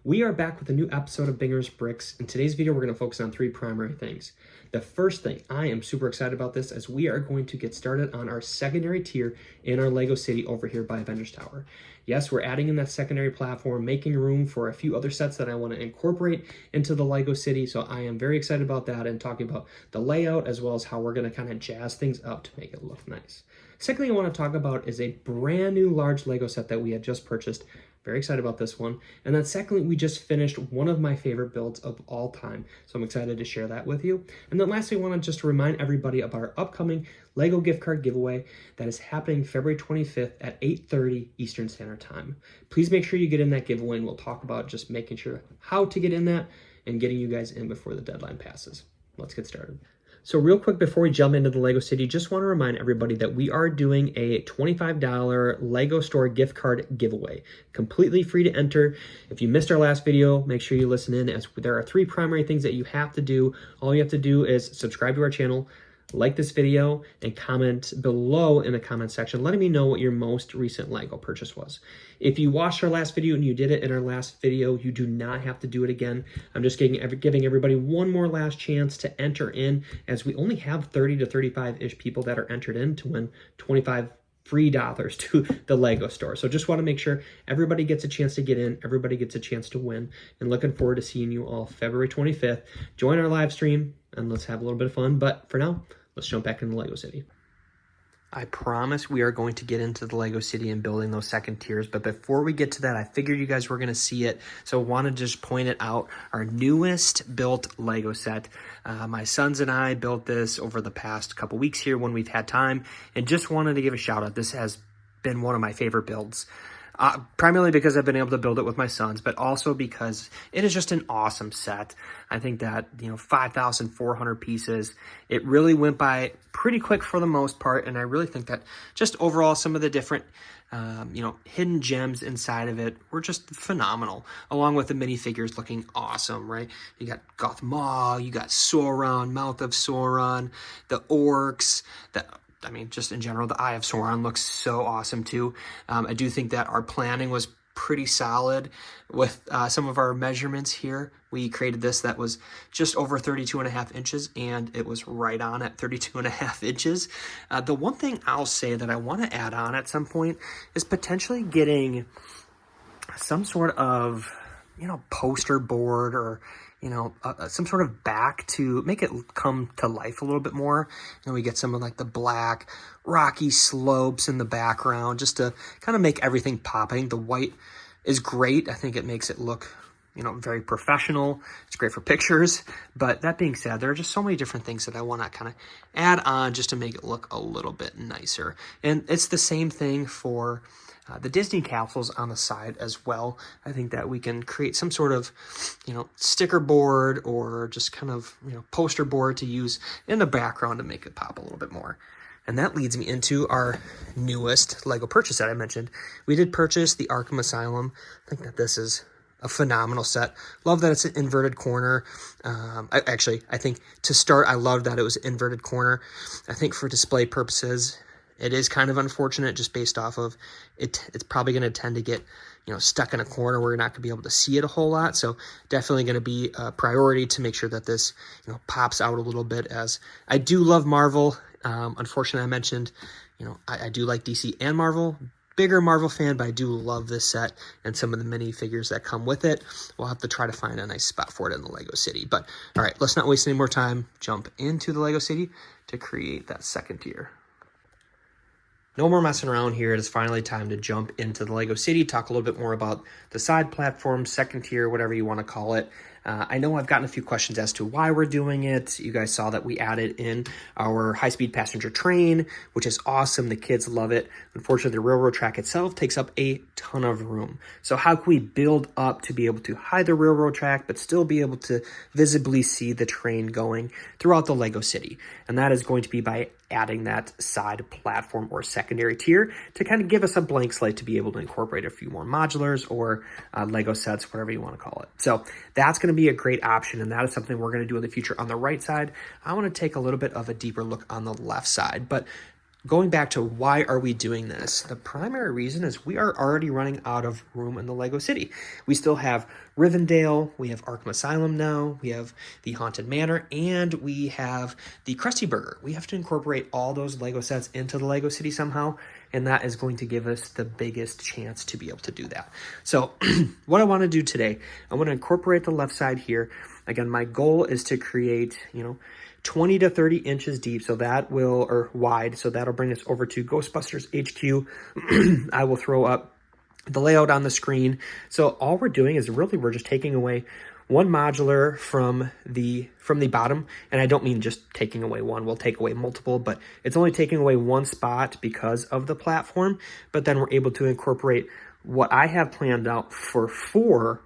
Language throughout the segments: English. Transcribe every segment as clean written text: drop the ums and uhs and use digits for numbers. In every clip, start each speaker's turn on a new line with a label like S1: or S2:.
S1: We are back with a new episode of Binger's Bricks. In today's video, we're going to focus on three primary things. The first thing, I am super excited about this, as we are going to get started on our secondary tier in our Lego City over here by Avengers Tower. Yes, we're adding in that secondary platform, making room for a few other sets that I want to incorporate into the Lego City. So I am very excited about that and talking about the layout as well as how we're going to kind of jazz things up to make it look nice. Second thing I want to talk about is a brand new large Lego set that we had just purchased. Very excited about this one. And then secondly, we just finished one of my favorite builds of all time. So I'm excited to share that with you. And then lastly, I want to just remind everybody about our upcoming Lego gift card giveaway that is happening February 25th at 8:30 Eastern Standard Time. Please make sure you get in that giveaway, and we'll talk about just making sure how to get in that and getting you guys in before the deadline passes. Let's get started. So real quick before we jump into the Lego City, just want to remind everybody that we are doing a $25 Lego store gift card giveaway. Completely free to enter. If you missed our last video, make sure you listen in, as there are three primary things that you have to do. All you have to do is subscribe to our channel, like this video, and comment below in the comment section letting me know what your most recent Lego purchase was. If you watched our last video and you did it in our last video, you do not have to do it again. I'm just giving everybody one more last chance to enter in, as we only have 30 to 35-ish people that are entered in to win $25 free to the Lego store. So just want to make sure everybody gets a chance to get in, everybody gets a chance to win, and looking forward to seeing you all February 25th. Join our live stream and let's have a little bit of fun. But for now, let's jump back into the Lego City. I promise we are going to get into the Lego City and building those second tiers, but before we get to that, I figured you guys were going to see it, so I wanted to just point it out. Our newest built Lego set. My sons and I built this over the past couple weeks here when we've had time, and just wanted to give a shout out. This has been one of my favorite builds. Primarily because I've been able to build it with my sons, but also because it is just an awesome set. I think that, 5,400 pieces, it really went by pretty quick for the most part. And I really think that just overall, some of the different, hidden gems inside of it were just phenomenal, along with the minifigures looking awesome, right? You got Goth Maw, you got Sauron, Mouth of Sauron, the orcs, just in general, the Eye of Sauron looks so awesome too. I do think that our planning was pretty solid with some of our measurements here. We created this that was just over 32.5 inches, and it was right on at 32.5 inches. The one thing I'll say that I want to add on at some point is potentially getting some sort of, poster board or some sort of back to make it come to life a little bit more. We get some of like the black rocky slopes in the background just to kind of make everything pop. I think the white is great. I think it makes it look, very professional. It's great for pictures. But that being said, there are just so many different things that I want to kind of add on just to make it look a little bit nicer. And it's the same thing for the Disney capsules on the side as well. I think that we can create some sort of, sticker board or just kind of, poster board to use in the background to make it pop a little bit more. And that leads me into our newest Lego purchase that I mentioned. We did purchase the Arkham Asylum. I think that this is a phenomenal set. Love that it's an inverted corner. I think to start, I love that it was an inverted corner. I think for display purposes, it is kind of unfortunate just based off of it. It's probably going to tend to get, stuck in a corner where you're not going to be able to see it a whole lot. So definitely going to be a priority to make sure that this, pops out a little bit, as I do love Marvel. Unfortunately, I mentioned, I do like DC and Marvel. Bigger Marvel fan, but I do love this set and some of the minifigures that come with it. We'll have to try to find a nice spot for it in the Lego City. But all right, let's not waste any more time. Jump into the Lego City to create that second tier. No more messing around here. It is finally time to jump into the Lego City, talk a little bit more about the side platform, second tier, whatever you want to call it. I know I've gotten a few questions as to why we're doing it. You guys saw that we added in our high-speed passenger train, which is awesome. The kids love it. Unfortunately, the railroad track itself takes up a ton of room. So how can we build up to be able to hide the railroad track, but still be able to visibly see the train going throughout the Lego City? And that is going to be by adding that side platform or secondary tier to kind of give us a blank slate to be able to incorporate a few more modulars or Lego sets, whatever you want to call it. So that's going to be a great option, and that is something we're going to do in the future on the right side. I want to take a little bit of a deeper look on the left side, but going back to why are we doing this, the primary reason is we are already running out of room in the Lego City. We still have Rivendell, we have Arkham Asylum now, we have the Haunted Manor, and we have the Krusty Burger. We have to incorporate all those Lego sets into the Lego City somehow, and that is going to give us the biggest chance to be able to do that. So what I want to do today, I want to incorporate the left side here. Again, my goal is to create, 20 to 30 inches deep, so that will, or wide, so that'll bring us over to Ghostbusters HQ. I will throw up the layout on the screen. So all we're doing is really we're just taking away one modular from the bottom, and I don't mean just taking away one. We'll take away multiple, but it's only taking away one spot because of the platform. But then we're able to incorporate what I have planned out for 4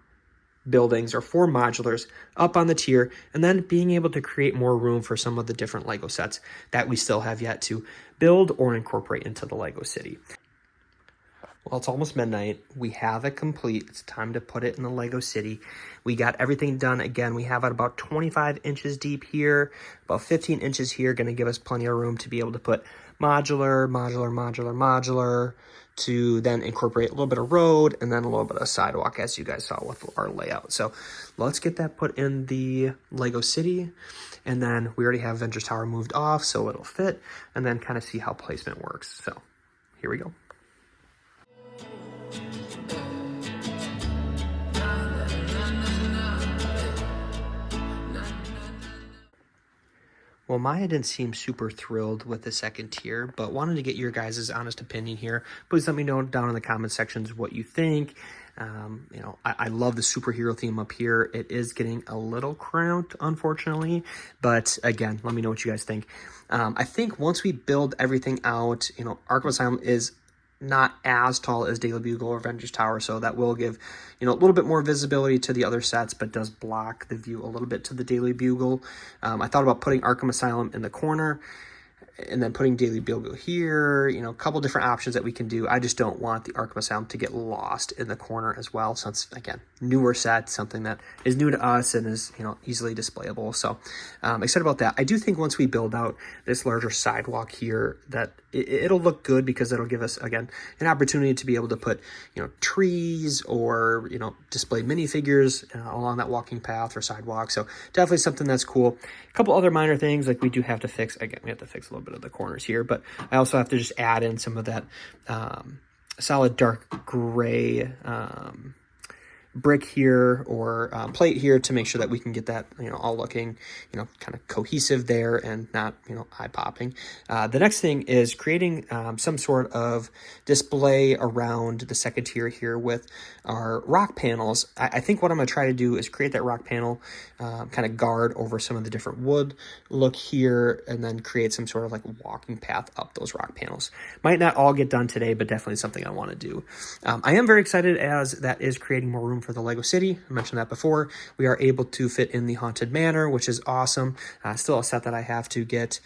S1: buildings or 4 modulars up on the tier, and then being able to create more room for some of the different Lego sets that we still have yet to build or incorporate into the Lego City. Well, it's almost midnight. We have it complete. It's time to put it in the Lego City. We got everything done. Again, we have it about 25 inches deep here, about 15 inches here, going to give us plenty of room to be able to put modular, to then incorporate a little bit of road and then a little bit of sidewalk, as you guys saw with our layout. So let's get that put in the Lego City. And then we already have Avengers Tower moved off, so it'll fit, and then kind of see how placement works. So here we go. Well, Maya didn't seem super thrilled with the second tier, but wanted to get your guys' honest opinion here. Please let me know down in the comment sections what you think. I love the superhero theme up here. It is getting a little cramped, unfortunately, but again, let me know what you guys think. I think once we build everything out, Arkham Asylum is not as tall as Daily Bugle or Avengers Tower, so that will give, a little bit more visibility to the other sets, but does block the view a little bit to the Daily Bugle. I thought about putting Arkham Asylum in the corner, and then putting Daily Bugle here, a couple different options that we can do. I just don't want the Arkham Asylum to get lost in the corner as well, since, again, newer set, something that is new to us and is, easily displayable. So excited about that. I do think once we build out this larger sidewalk here, that it'll look good because it'll give us, again, an opportunity to be able to put, trees or, display minifigures along that walking path or sidewalk. So definitely something that's cool. A couple other minor things like we do have to fix. Again, we have to fix a little bit of the corners here, but I also have to just add in some of that solid dark gray brick here or plate here to make sure that we can get that, all looking, kind of cohesive there and not, eye-popping. The next thing is creating some sort of display around the second tier here with our rock panels. I think what I'm going to try to do is create that rock panel kind of guard over some of the different wood look here, and then create some sort of like walking path up those rock panels. Might not all get done today, but definitely something I want to do. I am very excited as that is creating more room for the Lego City. I mentioned that before. We are able to fit in the Haunted Manor, which is awesome. Still a set that I have to get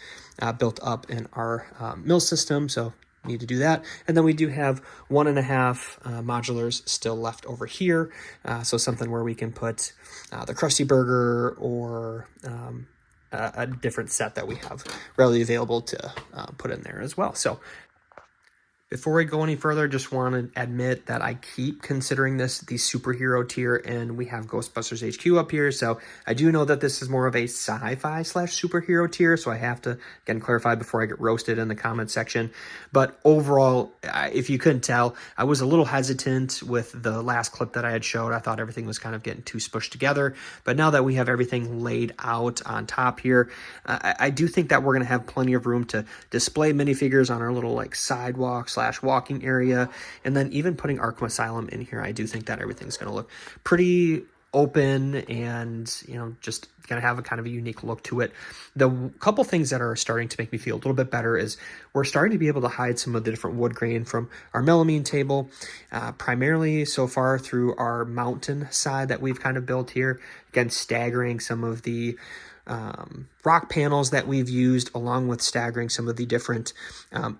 S1: built up in our mill system, so need to do that. And then we do have 1.5 modulars still left over here, so something where we can put the Krusty Burger or a different set that we have readily available to put in there as well. So before we go any further, just want to admit that I keep considering this the superhero tier, and we have Ghostbusters HQ up here. So I do know that this is more of a sci-fi / superhero tier, so I have to, again, clarify before I get roasted in the comment section. But overall, if you couldn't tell, I was a little hesitant with the last clip that I had showed. I thought everything was kind of getting too smushed together. But now that we have everything laid out on top here, I do think that we're going to have plenty of room to display minifigures on our little like sidewalk / walking area, and then even putting Arkham Asylum in here. I do think that everything's going to look pretty open and, just going to have a kind of a unique look to it. The couple things that are starting to make me feel a little bit better is we're starting to be able to hide some of the different wood grain from our melamine table, primarily so far through our mountain side that we've kind of built here. Again, staggering some of the rock panels that we've used, along with staggering some of the different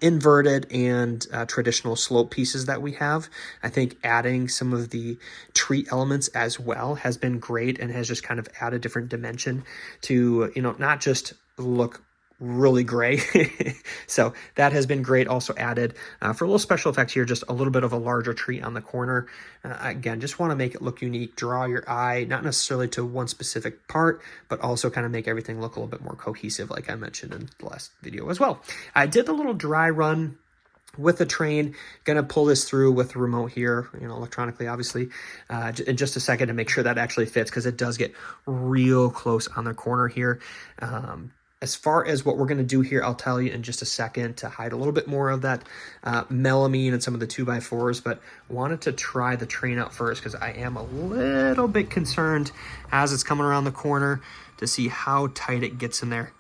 S1: inverted and traditional slope pieces that we have. I think adding some of the tree elements as well has been great and has just kind of added different dimension to, not just look really gray. So that has been great. Also added for a little special effect here, just a little bit of a larger tree on the corner. Again, just want to make it look unique, draw your eye, not necessarily to one specific part, but also kind of make everything look a little bit more cohesive, like I mentioned in the last video as well. I did a little dry run with the train. Gonna pull this through with the remote here, electronically, obviously, in just a second to make sure that actually fits, because it does get real close on the corner here. As far as what we're going to do here, I'll tell you in just a second to hide a little bit more of that melamine and some of the 2x4s, but wanted to try the train out first because I am a little bit concerned as it's coming around the corner to see how tight it gets in there.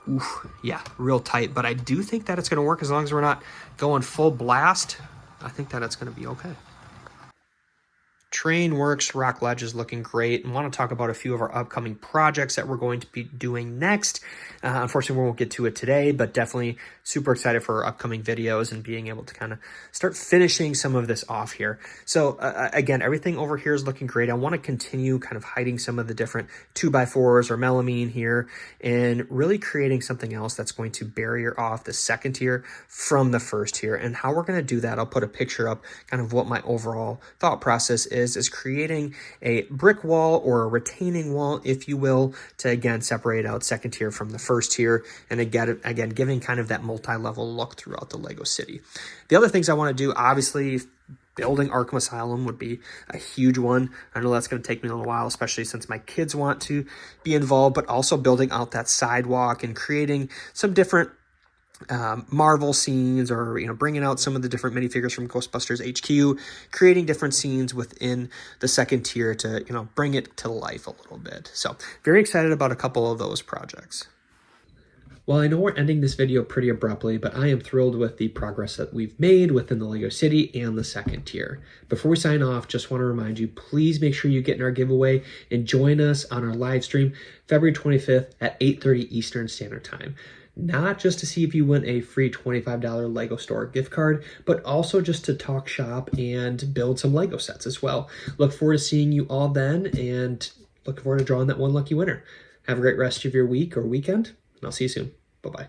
S1: Oof, yeah, real tight, but I do think that it's going to work as long as we're not going full blast. I think that it's going to be okay. Train works, rock ledge is looking great, and want to talk about a few of our upcoming projects that we're going to be doing next. Unfortunately, we won't get to it today, but definitely super excited for our upcoming videos and being able to kind of start finishing some of this off here. So again, everything over here is looking great. I want to continue kind of hiding some of the different 2x4s or melamine here and really creating something else that's going to barrier off the second tier from the first tier. And how we're going to do that, I'll put a picture up kind of what my overall thought process is creating a brick wall or a retaining wall, if you will, to again separate out second tier from the first tier, and again giving kind of that multi-level look throughout the Lego city. The other things I want to do, obviously, building Arkham Asylum would be a huge one. I know that's going to take me a little while, especially since my kids want to be involved, but also building out that sidewalk and creating some different Marvel scenes, or bringing out some of the different minifigures from Ghostbusters HQ, creating different scenes within the second tier to bring it to life a little bit. So very excited about a couple of those projects. Well, I know we're ending this video pretty abruptly, but I am thrilled with the progress that we've made within the Lego City and the second tier. Before we sign off, just want to remind you, please make sure you get in our giveaway and join us on our live stream February 25th at 8:30 Eastern Standard Time. Not just to see if you win a free $25 Lego store gift card, but also just to talk shop and build some Lego sets as well. Look forward to seeing you all then, and looking forward to drawing that one lucky winner. Have a great rest of your week or weekend, and I'll see you soon. Bye-bye.